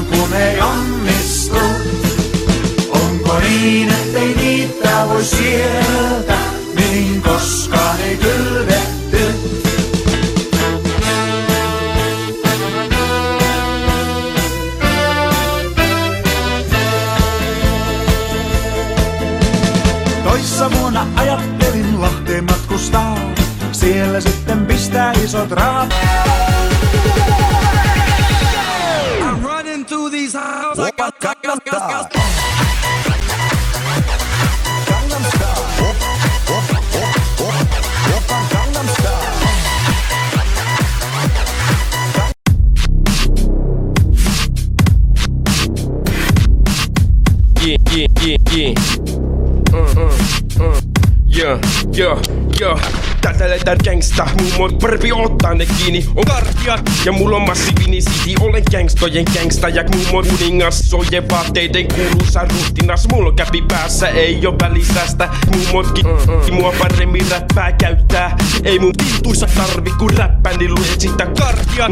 kun ei onnistu. Onko niin, ettei niitä voi sieltä, mihin koskaan ei kylvetty? Toissa vuonna ajattelin Lahteen matkustaa, siellä sitten pistää isot rahat. I'm running through these halls like a Gangnam Style. Yeah. Täältä letään gangsta, mummot parempi ottaa ne kiinni. On kartiat ja mulla on massiivinen city. Olen gangstojen gangsta ja mummot kuningas. Sojen vaatteiden kuuluisa ruhtinas. Mulla käpi päässä, ei oo välisästä. Mummotkin mua paremmin räppää käyttää. Ei mun tintuissa tarvi kun räppäni luet sitä kartia.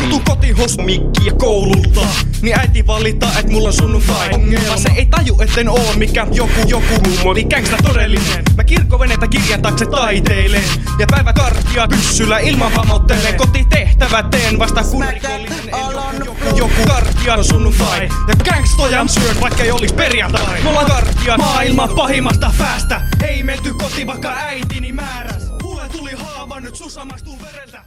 Tuu kotihos mikkiä koululta. Niin äiti valittaa et mulla on sunnuntai ongelma. Se ei taju etten oo mikä joku mummoti gangsta todellinen. Mä kirkkovenetä kirjan taakse taiteilen. Ja päivä kartia pyssyllä ilman pamottelen. Kotitehtävä teen vasta kun rikollinen joku kartia on sunnuntai. Ja gangstoja syön vaikka ei olis perjantai. Me ollaan kartia maailman pahimmasta päästä. Ei menty kotiin vaikka äitini määräs. Mulle tuli haava nyt susa maistuu vereltä.